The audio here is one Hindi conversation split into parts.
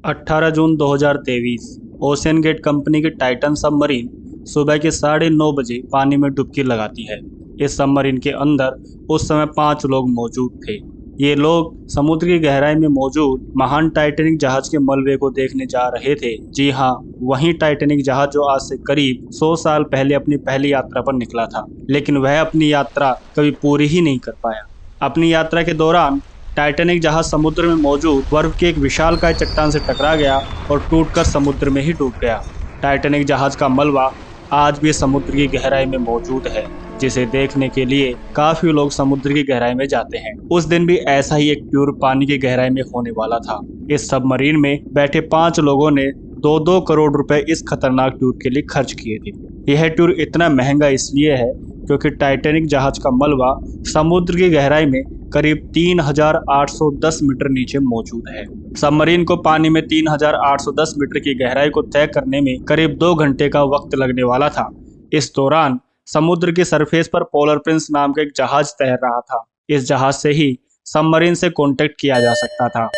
18 जून 2023 ओशियन गेट कंपनी की टाइटन सबमरीन सुबह के 9:30 बजे पानी में डुबकी लगाती है। इस सबमरीन के अंदर उस समय 5 लोग मौजूद थे। ये लोग समुद्र की गहराई में मौजूद महान टाइटैनिक जहाज के मलबे को देखने जा रहे थे। जी हाँ, वही टाइटैनिक जहाज जो आज से करीब 100 साल पहले अपनी पहली यात्रा पर निकला था, लेकिन वह अपनी यात्रा कभी पूरी ही नहीं कर पाया। अपनी यात्रा के दौरान टाइटैनिक जहाज समुद्र में मौजूद बर्फ की एक विशालकाय चट्टान से टकरा गया और टूटकर समुद्र में ही डूब गया। टाइटैनिक जहाज का मलबा आज भी समुद्र की गहराई में मौजूद है, जिसे देखने के लिए काफी लोग समुद्र की गहराई में जाते हैं। उस दिन भी ऐसा ही एक टूर पानी की गहराई में होने वाला था। इस सबमरीन में बैठे 5 लोगों ने 2-2 करोड़ रुपए इस खतरनाक टूर के लिए खर्च किए थे। यह टूर इतना महंगा इसलिए है क्योंकि टाइटैनिक जहाज का मलबा समुद्र की गहराई में करीब 3810 मीटर नीचे मौजूद है। सबमरीन को पानी में 3810 मीटर की गहराई को तय करने में करीब 2 घंटे का वक्त लगने वाला था। इस दौरान समुद्र की सरफेस पर पोलर प्रिंस नाम का एक जहाज तैर रहा था। इस जहाज से ही सबमरीन से कांटेक्ट किया जा सकता था।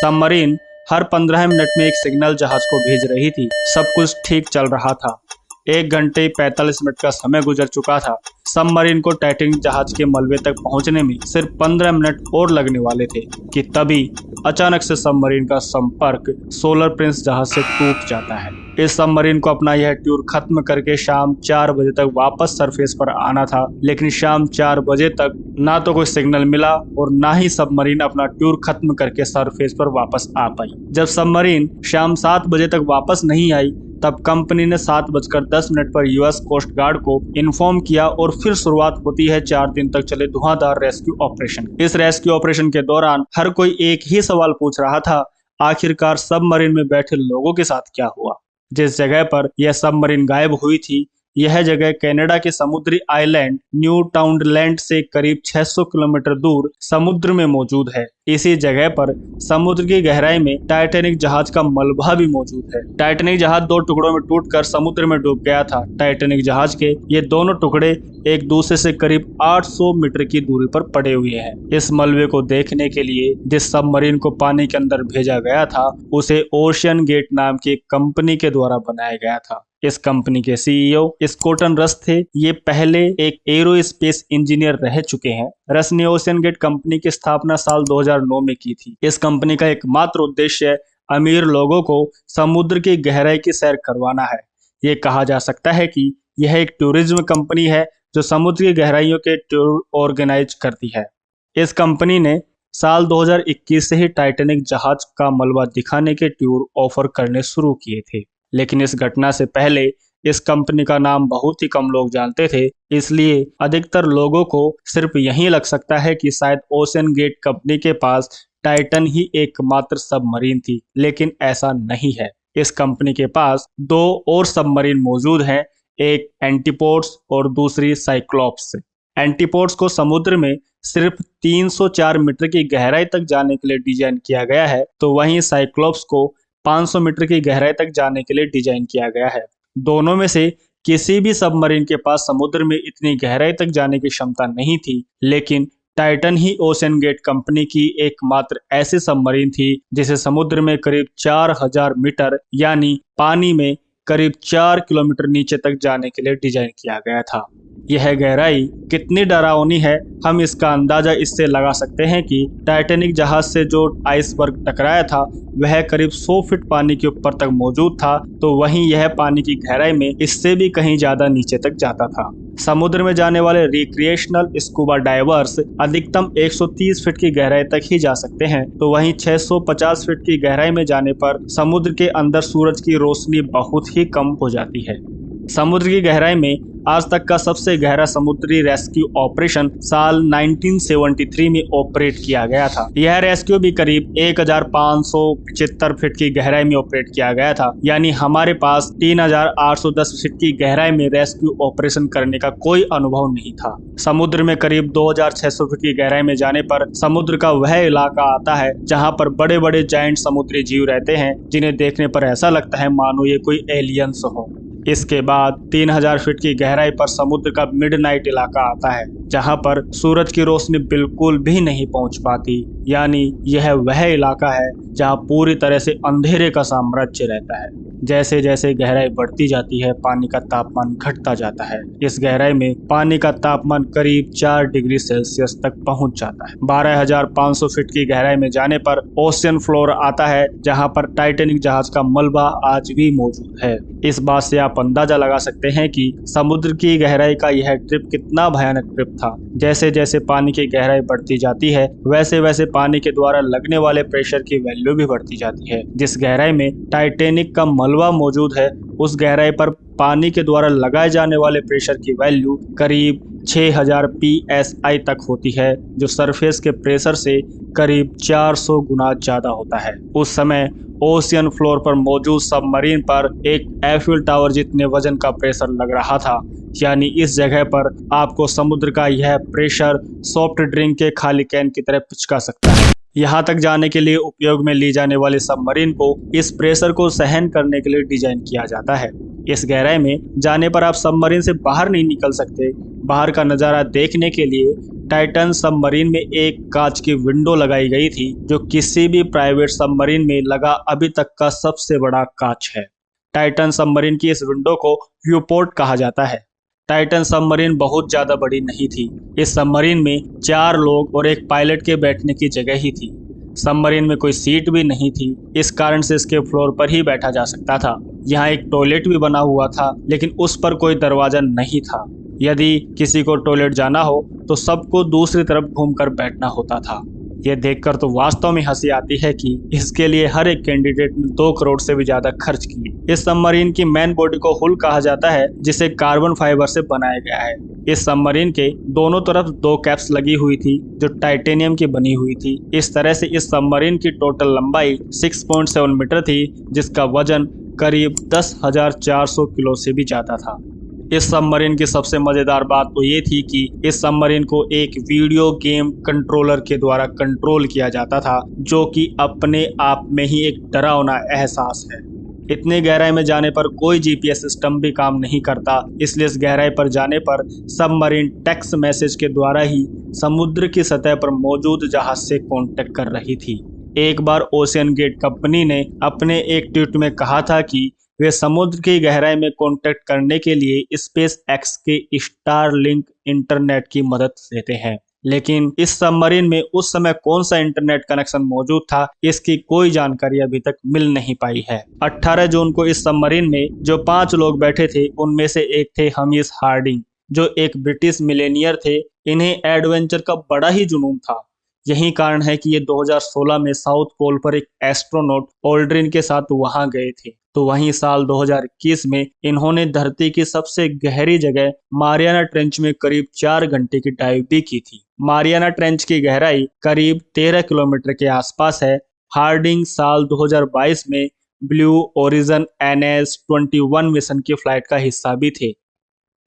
सबमरीन हर 15 मिनट में एक सिग्नल जहाज को भेज रही थी। सब कुछ ठीक चल रहा था। 1 घंटे 45 मिनट का समय गुजर चुका था। सबमरीन को टाइटैनिक जहाज के मलबे तक पहुंचने में सिर्फ 15 मिनट और लगने वाले थे कि तभी अचानक से सबमरीन का संपर्क सोलर प्रिंस जहाज से टूट जाता है। इस सबमरीन को अपना यह टूर खत्म करके शाम 4 बजे तक वापस सरफेस पर आना था, लेकिन शाम 4 बजे तक ना तो कोई सिग्नल मिला और ना ही सबमरीन अपना टूर खत्म करके सरफेस पर वापस आ पाई। जब सबमरीन शाम 7 बजे तक वापस नहीं आई, तब कंपनी ने 7:10 पर यूएस कोस्ट गार्ड को इन्फॉर्म किया और फिर शुरुआत होती है 4 दिन तक चले धुआंधार रेस्क्यू ऑपरेशन। इस रेस्क्यू ऑपरेशन के दौरान हर कोई एक ही सवाल पूछ रहा था, आखिरकार सबमरीन में बैठे लोगों के साथ क्या हुआ। जिस जगह पर यह सबमरीन गायब हुई थी, यह जगह कनाडा के समुद्री आइलैंड न्यू फाउंडलैंड से करीब 600 किलोमीटर दूर समुद्र में मौजूद है। इसी जगह पर समुद्र की गहराई में टाइटैनिक जहाज का मलबा भी मौजूद है। टाइटैनिक जहाज 2 टुकड़ों में टूटकर समुद्र में डूब गया था। टाइटैनिक जहाज के ये दोनों टुकड़े एक दूसरे से करीब 800 मीटर की दूरी पर पड़े हुए हैं। इस मलबे को देखने के लिए जिस सबमरीन को पानी के अंदर भेजा गया था, उसे ओशियन गेट नाम की कंपनी के द्वारा बनाया गया था। इस कंपनी के सीईओ स्कॉटन रस थे। ये पहले एक एरोस्पेस इंजीनियर रह चुके हैं। रस ने ओशियन गेट कंपनी की स्थापना साल 2009 में की थी। इस कंपनी का एकमात्र उद्देश्य अमीर लोगों को समुद्र की गहराई की सैर करवाना है। ये कहा जा सकता है कि यह एक टूरिज्म कंपनी है जो समुद्र की गहराइयों के टूर ऑर्गेनाइज करती है। इस कंपनी ने साल 2021 से ही टाइटैनिक जहाज का मलबा दिखाने के टूर ऑफर करने शुरू किए थे, लेकिन इस घटना से पहले इस कंपनी का नाम बहुत ही कम लोग जानते थे। इसलिए अधिकतर लोगों को सिर्फ यही लग सकता है कि शायद ओशियन गेट कंपनी के पास टाइटन ही एकमात्र सबमरीन थी, लेकिन ऐसा नहीं है। इस कंपनी के पास 2 और सबमरीन मौजूद हैं, एक एंटीपोड्स और दूसरी साइक्लोप्स। एंटीपोड्स को समुद्र में सिर्फ 304 मीटर की गहराई तक जाने के लिए डिजाइन किया गया है, तो वहीं साइक्लोप्स को 500 मीटर की गहराई तक जाने के लिए डिजाइन किया गया है। दोनों में से किसी भी सबमरीन के पास समुद्र में इतनी गहराई तक जाने की क्षमता नहीं थी, लेकिन टाइटन ही ओशियन गेट कंपनी की एकमात्र ऐसी सबमरीन थी जिसे समुद्र में करीब 4000 मीटर यानी पानी में करीब 4 किलोमीटर नीचे तक जाने के लिए डिजाइन किया गया था। यह गहराई कितनी डरावनी है, हम इसका अंदाजा इससे लगा सकते हैं कि टाइटैनिक जहाज से जो आइसबर्ग टकराया था वह करीब 100 फीट पानी के ऊपर तक मौजूद था, तो वहीं यह पानी की गहराई में इससे भी कहीं ज्यादा नीचे तक जाता था। समुद्र में जाने वाले रिक्रिएशनल स्कूबा डाइवर्स अधिकतम 130 फीट की गहराई तक ही जा सकते हैं, तो वहीं 650 फीट की गहराई में जाने पर समुद्र के अंदर सूरज की रोशनी बहुत ही कम हो जाती है। समुद्र की गहराई में आज तक का सबसे गहरा समुद्री रेस्क्यू ऑपरेशन साल 1973 में ऑपरेट किया गया था। यह रेस्क्यू भी करीब 1575 फीट की गहराई में ऑपरेट किया गया था, यानी हमारे पास 3810 फीट की गहराई में रेस्क्यू ऑपरेशन करने का कोई अनुभव नहीं था। समुद्र में करीब 2600 फीट की गहराई में जाने पर समुद्र का वह इलाका आता है जहाँ पर बड़े बड़े जायंट समुद्री जीव रहते हैं, जिन्हें देखने पर ऐसा लगता है मानो ये कोई एलियंस हो। इसके बाद 3000 फीट की गहराई पर समुद्र का मिडनाइट इलाका आता है, जहां पर सूरज की रोशनी बिल्कुल भी नहीं पहुंच पाती, यानी यह वह इलाका है जहाँ पूरी तरह से अंधेरे का साम्राज्य रहता है। जैसे जैसे गहराई बढ़ती जाती है, पानी का तापमान घटता जाता है। इस गहराई में पानी का तापमान करीब 4 डिग्री सेल्सियस तक पहुंच जाता है। 12,500 फीट की गहराई में जाने पर ओशियन फ्लोर आता है, जहां पर टाइटैनिक जहाज का मलबा आज भी मौजूद है। इस बात से आप अंदाजा लगा सकते हैं कि समुद्र की गहराई का यह ट्रिप कितना भयानक ट्रिप था। जैसे जैसे पानी की गहराई बढ़ती जाती है, वैसे वैसे पानी के द्वारा लगने वाले प्रेशर की वैल्यू भी बढ़ती जाती है। जिस गहराई में टाइटैनिक का मलबा मौजूद है, उस गहराई पर पानी के द्वारा लगाए जाने वाले प्रेशर की वैल्यू करीब 6000 psi तक होती है, जो सरफेस के प्रेशर से करीब 400 गुना ज्यादा होता है। उस समय ओशियन फ्लोर पर मौजूद सबमरीन पर एक एफिल टावर जितने वजन का प्रेशर लग रहा था। यानी इस जगह पर आपको समुद्र का यह प्रेशर सॉफ्ट ड्रिंक के खाली कैन की तरह पिचका सकता है। यहाँ तक जाने के लिए उपयोग में ली जाने वाली सबमरीन को इस प्रेशर को सहन करने के लिए डिजाइन किया जाता है। इस गहराई में जाने पर आप सबमरीन से बाहर नहीं निकल सकते। बाहर का नज़ारा देखने के लिए टाइटन सबमरीन में एक कांच की विंडो लगाई गई थी, जो किसी भी प्राइवेट सबमरीन में लगा अभी तक का सबसे बड़ा कांच है। टाइटन सबमरीन की इस विंडो को व्यूपोर्ट कहा जाता है। टाइटन सबमरीन बहुत ज्यादा बड़ी नहीं थी। इस सबमरीन में 4 लोग और एक पायलट के बैठने की जगह ही थी। सबमरीन में कोई सीट भी नहीं थी, इस कारण से इसके फ्लोर पर ही बैठा जा सकता था। यहाँ एक टॉयलेट भी बना हुआ था, लेकिन उस पर कोई दरवाजा नहीं था। यदि किसी को टॉयलेट जाना हो तो सबको दूसरी तरफ घूमकर बैठना होता था। ये देखकर तो वास्तव में हंसी आती है कि इसके लिए हर एक कैंडिडेट ने 2 करोड़ से भी ज्यादा खर्च किए। इस सबमरीन की मेन बॉडी को हुल कहा जाता है, जिसे कार्बन फाइबर से बनाया गया है। इस सबमरीन के दोनों तरफ 2 कैप्स लगी हुई थी, जो टाइटेनियम की बनी हुई थी। इस तरह से इस सबमरीन की टोटल लंबाई 6.7 मीटर थी, जिसका वजन करीब 10,400 किलो से भी ज्यादा था। इस सबमरीन की सबसे मजेदार बात तो ये थी कि इस सबमरीन को एक वीडियो गेम कंट्रोलर के द्वारा कंट्रोल किया जाता था, जो कि अपने आप में ही एक डरावना एहसास है। इतनी गहराई में जाने पर कोई जीपीएस सिस्टम भी काम नहीं करता, इसलिए इस गहराई पर जाने पर सबमरीन टेक्स्ट मैसेज के द्वारा ही समुद्र की सतह पर मौजूद जहाज से कांटेक्ट कर रही थी। एक बार ओशियन गेट कंपनी ने अपने एक ट्वीट में कहा था कि वे समुद्र की गहराई में कांटेक्ट करने के लिए स्पेस एक्स के स्टारलिंक इंटरनेट की मदद लेते हैं। लेकिन इस सबमरीन में उस समय कौन सा इंटरनेट कनेक्शन मौजूद था, इसकी कोई जानकारी अभी तक मिल नहीं पाई है। 18 जून को इस सबमरीन में जो 5 लोग बैठे थे, उनमें से एक थे हमीज हार्डिंग, जो एक ब्रिटिश मिलेनियर थे। इन्हें एडवेंचर का बड़ा ही जुनून था। यही कारण है कि ये 2016 में साउथ पोल पर एक एस्ट्रोनॉट ऑल्ड्रिन के साथ वहां गए थे। तो वहीं साल 2021 में इन्होंने धरती की सबसे गहरी जगह मारियाना ट्रेंच में करीब 4 घंटे की डाइव भी की थी। मारियाना ट्रेंच की गहराई करीब 13 किलोमीटर के आसपास है। हार्डिंग साल 2022 में ब्लू ओरिजन NS-21 मिशन की फ्लाइट का हिस्सा भी थे।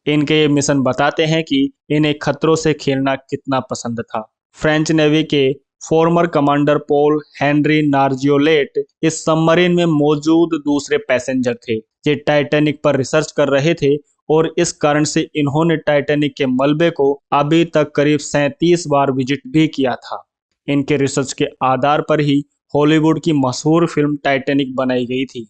इनके ये मिशन बताते हैं कि इन्हें खतरों से खेलना कितना पसंद था। फ्रेंच नेवी के फॉर्मर कमांडर पॉल हेनरी नार्जियोलेट इस सबमरीन में मौजूद दूसरे पैसेंजर थे। ये टाइटैनिक पर रिसर्च कर रहे थे और इस कारण से इन्होंने टाइटैनिक के मलबे को अभी तक करीब 37 बार विजिट भी किया था। इनके रिसर्च के आधार पर ही हॉलीवुड की मशहूर फिल्म टाइटैनिक बनाई गई थी।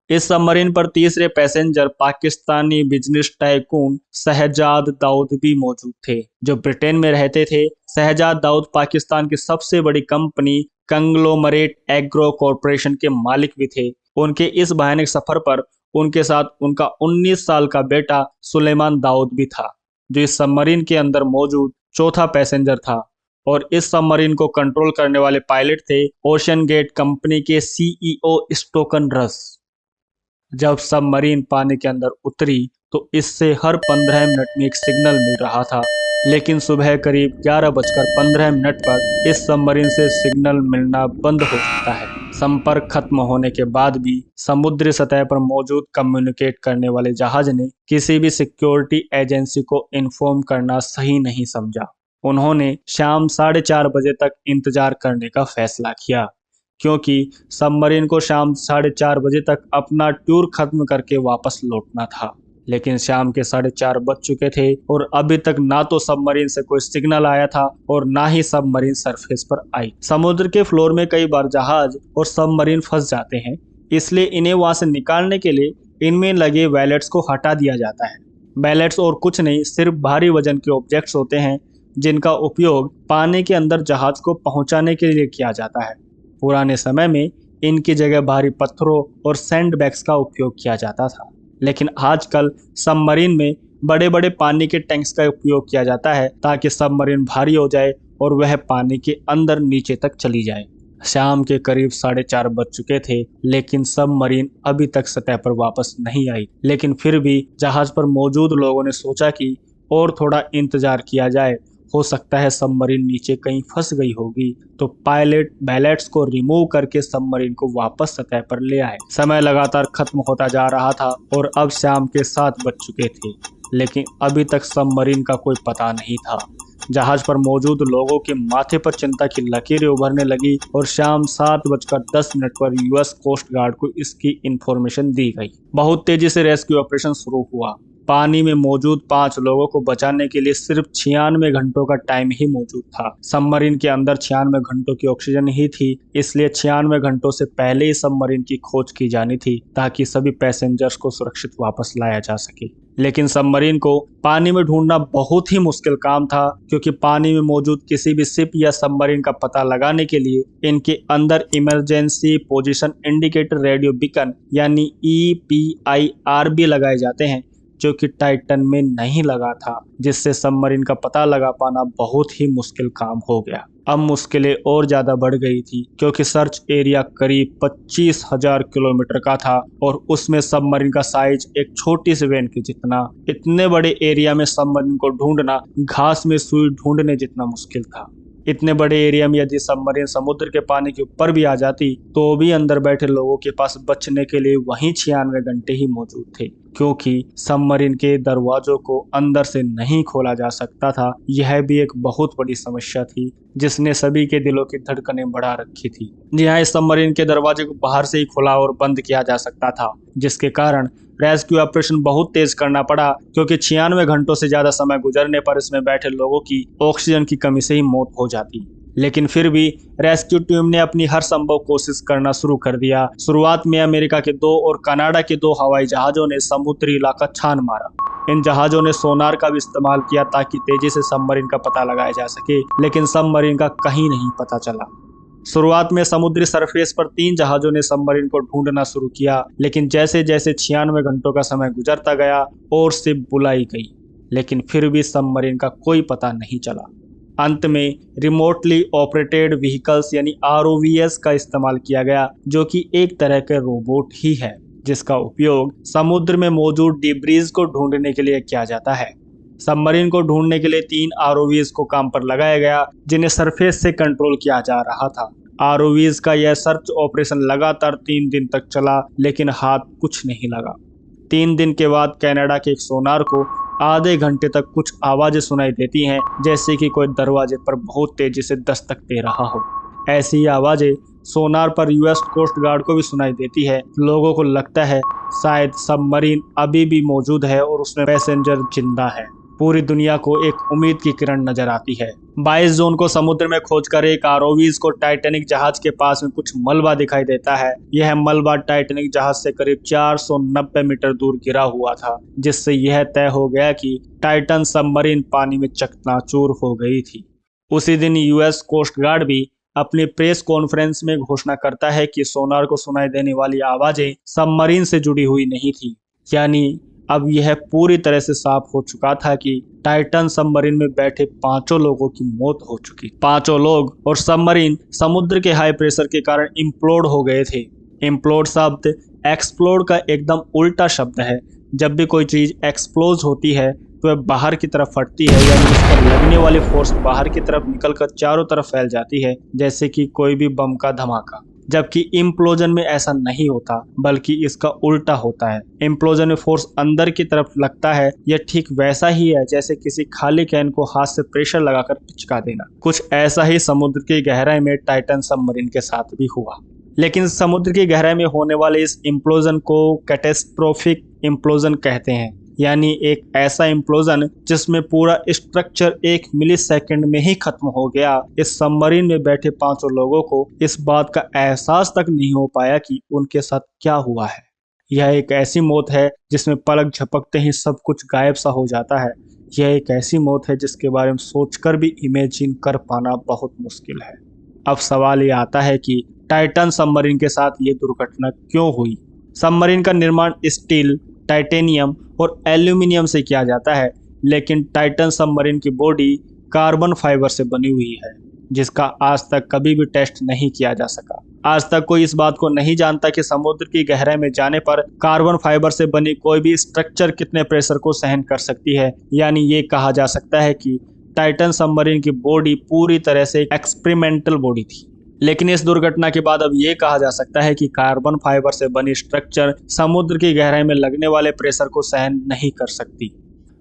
इस सबमरीन पर तीसरे passenger Pakistani business tycoon Shahzad Dawood भी मौजूद थे, जो ब्रिटेन में रहते थे। शहजाद दाऊद पाकिस्तान की सबसे बड़ी कंपनी कंग्लोमरेट एग्रो कॉरपोरेशन के मालिक भी थे। उनके इस भयानक सफर पर उनके साथ उनका 19 साल का बेटा सुलेमान दाऊद भी था, जो इस सबमरीन के अंदर मौजूद चौथा पैसेंजर था। और इस सबमरीन को कंट्रोल करने वाले पायलट थे ओशियन गेट कंपनी के CEO स्टोकन रस। जब सबमरीन पानी के अंदर उतरी तो इससे हर 15 मिनट में एक सिग्नल मिल रहा था, लेकिन सुबह करीब 11:15 पर इस सबमरीन से सिग्नल मिलना बंद हो जाता है। संपर्क खत्म होने के बाद भी समुद्री सतह पर मौजूद कम्युनिकेट करने वाले जहाज ने किसी भी सिक्योरिटी एजेंसी को इन्फॉर्म करना सही नहीं समझा। उन्होंने शाम 4:30 बजे तक इंतजार करने का फैसला किया, क्योंकि सबमरीन को शाम 4:30 बजे तक अपना टूर खत्म करके वापस लौटना था। लेकिन शाम के 4:30 बज चुके थे और अभी तक ना तो सबमरीन से कोई सिग्नल आया था और ना ही सबमरीन सरफेस पर आई। समुद्र के फ्लोर में कई बार जहाज और सबमरीन फंस जाते हैं, इसलिए इन्हें वहां से निकालने के लिए इनमें लगे वैलेट्स को हटा दिया जाता है। वैलेट्स और कुछ नहीं, सिर्फ भारी वजन के ऑब्जेक्ट्स होते हैं जिनका उपयोग पानी के अंदर जहाज को पहुंचाने के लिए किया जाता है। पुराने समय में इनकी जगह भारी पत्थरों और सैंडबैग्स का उपयोग किया जाता था, लेकिन आजकल सबमरीन में बड़े बड़े पानी के टैंक्स का उपयोग किया जाता है ताकि सबमरीन भारी हो जाए और वह पानी के अंदर नीचे तक चली जाए। शाम के करीब 4:30 बज चुके थे, लेकिन सबमरीन अभी तक सतह पर वापस नहीं आई। लेकिन फिर भी जहाज पर मौजूद लोगों ने सोचा कि और थोड़ा इंतजार किया जाए, हो सकता है सबमरीन नीचे कहीं फंस गई होगी। तो पायलट बैलेट्स को रिमूव करके सबमरीन को वापस सतह पर ले आए। समय लगातार खत्म होता जा रहा था और अब शाम के 7 बज चुके थे, लेकिन अभी तक सबमरीन का कोई पता नहीं था। जहाज पर मौजूद लोगों के माथे पर चिंता की लकीरें उभरने लगी और शाम 7:10 पर यूएस कोस्ट गार्ड को इसकी इंफॉर्मेशन दी गई। बहुत तेजी से रेस्क्यू ऑपरेशन शुरू हुआ। पानी में मौजूद 5 लोगों को बचाने के लिए सिर्फ 96 घंटों का टाइम ही मौजूद था। सबमरीन के अंदर 96 घंटों की ऑक्सीजन ही थी, इसलिए 96 घंटों से पहले ही सबमरीन की खोज की जानी थी ताकि सभी पैसेंजर्स को सुरक्षित वापस लाया जा सके। लेकिन सबमरीन को पानी में ढूंढना बहुत ही मुश्किल काम था, क्योंकि पानी में मौजूद किसी भी शिप या सबमरीन का पता लगाने के लिए इनके अंदर emergency position indicator radio beacon यानी EPIR लगाए जाते हैं, जो कि टाइटन में नहीं लगा था, जिससे सबमरीन का पता लगा पाना बहुत ही मुश्किल काम हो गया। अब मुश्किलें और ज्यादा बढ़ गई थी, क्योंकि सर्च एरिया करीब 25,000 किलोमीटर का था और उसमें सबमरीन का साइज एक छोटी सी वैन के जितना। इतने बड़े एरिया में सबमरीन को ढूंढना घास में सुई ढूंढने जितना मुश्किल था। इतने बड़े एरिया में यदि सबमरीन समुद्र के पानी के ऊपर भी आ जाती, तो भी अंदर बैठे लोगों के पास बचने के लिए वहीं 96 घंटे ही मौजूद थे, क्योंकि सबमरीन के दरवाजों को अंदर से नहीं खोला जा सकता था। यह भी एक बहुत बड़ी समस्या थी जिसने सभी के दिलों की धड़कनें बढ़ा रखी थी। जी हाँ, इस सबमरीन के दरवाजे को बाहर से ही खुला और बंद किया जा सकता था, जिसके कारण रेस्क्यू ऑपरेशन बहुत तेज करना पड़ा, क्योंकि 96 घंटों से ज्यादा समय गुजरने पर इसमें बैठे लोगों की ऑक्सीजन की कमी से ही मौत हो जाती। लेकिन फिर भी रेस्क्यू टीम ने अपनी हर संभव कोशिश करना शुरू कर दिया। शुरुआत में अमेरिका के 2 और कनाडा के 2 हवाई जहाजों ने समुद्री इलाका छान मारा। इन जहाजों ने सोनार का भी इस्तेमाल किया ताकि तेजी से सबमरीन का पता लगाया जा सके, लेकिन सबमरीन का कहीं नहीं पता चला। शुरुआत में समुद्री सरफेस पर 3 जहाजों ने सबमरीन को ढूंढना शुरू किया, लेकिन जैसे जैसे 96 घंटों का समय गुजरता गया और शिप बुलाई गई, लेकिन फिर भी सबमरीन का कोई पता नहीं चला। अंत में रिमोटली ऑपरेटेड व्हीकल्स यानी ROVs का इस्तेमाल किया गया, जो कि एक तरह के रोबोट ही है, जिसका उपयोग समुद्र में मौजूद डिब्रीज को ढूंढने के लिए किया जाता है। सबमरीन को ढूंढने के लिए 3 ROVs को काम पर लगाया गया, जिन्हें सरफेस से कंट्रोल किया जा रहा था। ROVs का यह सर्च ऑपरेशन लगातार 3 दिन तक चला, लेकिन हाथ कुछ नहीं लगा। 3 दिन के बाद कनाडा के एक सोनार को आधे घंटे तक कुछ आवाजें सुनाई देती हैं, जैसे कि कोई दरवाजे पर बहुत तेजी से दस्तक दे रहा हो। ऐसी ही आवाजें सोनार पर यूएस कोस्ट गार्ड को भी सुनाई देती है। लोगों को लगता है शायद सबमरीन अभी भी मौजूद है और उसमें पैसेंजर जिंदा है। पूरी दुनिया को एक उम्मीद की किरण नजर आती है। 22 जून को समुद्र में खोजकर एक ROVs को टाइटैनिक जहाज के पास में कुछ मलबा दिखाई देता है। यह मलबा टाइटैनिक जहाज से करीब 490 मीटर दूर गिरा हुआ था, जिससे यह तय हो गया कि टाइटन सबमरीन पानी में चकनाचूर हो गई थी। उसी दिन यूएस कोस्ट गार्ड भी अपनी प्रेस कॉन्फ्रेंस में घोषणा करता है कि सोनार को सुनाई देने वाली आवाजें सबमरीन से जुड़ी हुई नहीं थी। यानी अब यह पूरी तरह से साफ हो चुका था कि टाइटन सबमरीन में बैठे 5 लोगों की मौत हो चुकी। 5 लोग और सबमरीन समुद्र के हाई प्रेशर के कारण इम्प्लोड हो गए थे। इम्प्लोड शब्द एक्सप्लोड का एकदम उल्टा शब्द है। जब भी कोई चीज एक्सप्लोज होती है तो वह बाहर की तरफ फटती है, यानी उस पर लगने वाली फोर्स बाहर की तरफ निकलकर चारों तरफ फैल जाती है, जैसे कि कोई भी बम का धमाका। जबकि इम्प्लोजन में ऐसा नहीं होता, बल्कि इसका उल्टा होता है। इम्प्लोजन में फोर्स अंदर की तरफ लगता है। यह ठीक वैसा ही है जैसे किसी खाली कैन को हाथ से प्रेशर लगाकर पिचका देना। कुछ ऐसा ही समुद्र की गहराई में टाइटन सबमरीन के साथ भी हुआ। लेकिन समुद्र की गहराई में होने वाले इस इम्प्लोजन को कैटेस्ट्रोफिक इम्प्लोजन कहते हैं। यानी एक ऐसा इम्प्लोजन जिसमें पूरा स्ट्रक्चर 1 मिली सेकेंड में ही खत्म हो गया। इस सबमरीन में बैठे 5 लोगों को इस बात का एहसास तक नहीं हो पाया कि उनके साथ क्या हुआ है। यह एक ऐसी मौत है जिसमें पलक झपकते ही सब कुछ गायब सा हो जाता है। यह एक ऐसी मौत है जिसके बारे में सोचकर भी इमेजिन कर पाना बहुत मुश्किल है। अब सवाल ये आता है कि टाइटन सबमरीन के साथ ये दुर्घटना क्यों हुई। सबमरीन का निर्माण स्टील, टाइटेनियम और एल्यूमिनियम से किया जाता है, लेकिन टाइटन सबमरीन की बॉडी कार्बन फाइबर से बनी हुई है, जिसका आज तक कभी भी टेस्ट नहीं किया जा सका। आज तक कोई इस बात को नहीं जानता कि समुद्र की गहराई में जाने पर कार्बन फाइबर से बनी कोई भी स्ट्रक्चर कितने प्रेशर को सहन कर सकती है। यानी ये कहा जा सकता है कि टाइटन सबमरीन की बॉडी पूरी तरह से एक्सपेरिमेंटल बॉडी थी। लेकिन इस दुर्घटना के बाद अब ये कहा जा सकता है कि कार्बन फाइबर से बनी स्ट्रक्चर समुद्र की गहराई में लगने वाले प्रेशर को सहन नहीं कर सकती।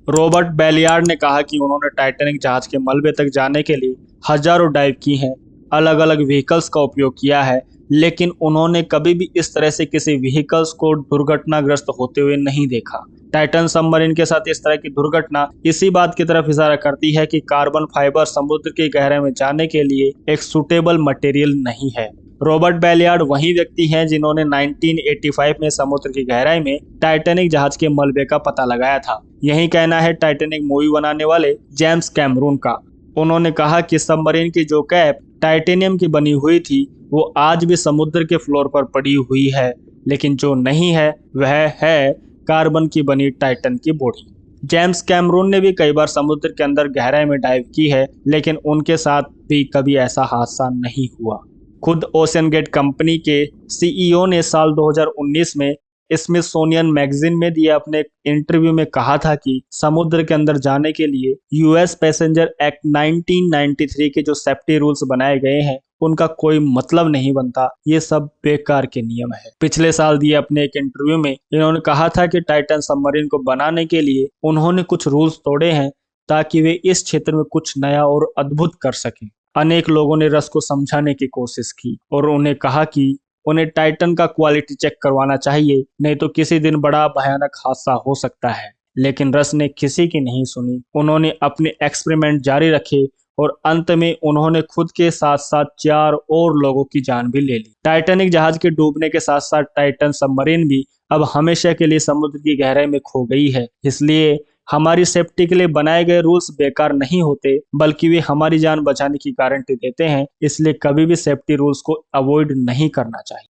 रॉबर्ट बेलियार्ड ने कहा कि उन्होंने टाइटैनिक जहाज के मलबे तक जाने के लिए हजारों डाइव की हैं, अलग अलग व्हीकल्स का उपयोग किया है, लेकिन उन्होंने कभी भी इस तरह से किसी व्हीकल्स को दुर्घटनाग्रस्त होते हुए नहीं देखा। टाइटन सबमरीन के साथ इस तरह की दुर्घटना इसी बात की तरफ इशारा करती है कि कार्बन फाइबर समुद्र की गहराई में जाने के लिए एक सुटेबल मटेरियल नहीं है। रॉबर्ट बेलियार्ड वही व्यक्ति हैं जिन्होंने 1985 में समुद्र की गहराई में टाइटैनिक जहाज के मलबे का पता लगाया था। यही कहना है टाइटैनिक मूवी बनाने वाले जेम्स कैमरून का। उन्होंने कहा कि सबमरीन की जो कैप टाइटेनियम की बनी हुई थी वो आज भी समुद्र के फ्लोर पर पड़ी हुई है, लेकिन जो नहीं है वह है कार्बन की बनी टाइटन की बॉडी। जेम्स कैमरून ने भी कई बार समुद्र के अंदर गहराई में डाइव की है, लेकिन उनके साथ भी कभी ऐसा हादसा नहीं हुआ। खुद ओशन गेट कंपनी के सीईओ ने साल 2019 में स्मिथसोनियन मैगजीन में दिए अपने इंटरव्यू में कहा था कि समुद्र के अंदर जाने के लिए यूएस पैसेंजर एक्ट 1993 के जो सेफ्टी रूल्स बनाए गए हैं उनका कोई मतलब नहीं बनता, ये सब बेकार के नियम है। पिछले साल दिए अपने एक इंटरव्यू में इन्होंने कहा था कि टाइटन सबमरीन को बनाने के लिए उन्होंने कुछ रूल्स तोड़े हैं ताकि वे इस क्षेत्र में कुछ नया और अद्भुत कर सकें। अनेक लोगों ने रस को समझाने की कोशिश की और उन्हें कहा कि उन्हें टाइटन का क्वालिटी चेक करवाना चाहिए, नहीं तो किसी दिन बड़ा भयानक हादसा हो सकता है। लेकिन रस ने किसी की नहीं सुनी। उन्होंने अपने एक्सपेरिमेंट जारी रखे और अंत में उन्होंने खुद के साथ साथ 4 और लोगों की जान भी ले ली। टाइटैनिक जहाज के डूबने के साथ साथ टाइटन सबमरीन भी अब हमेशा के लिए समुद्र की गहराई में खो गई है। इसलिए हमारी सेफ्टी के लिए बनाए गए रूल्स बेकार नहीं होते, बल्कि वे हमारी जान बचाने की गारंटी देते हैं। इसलिए कभी भी सेफ्टी रूल्स को अवॉइड नहीं करना चाहिए।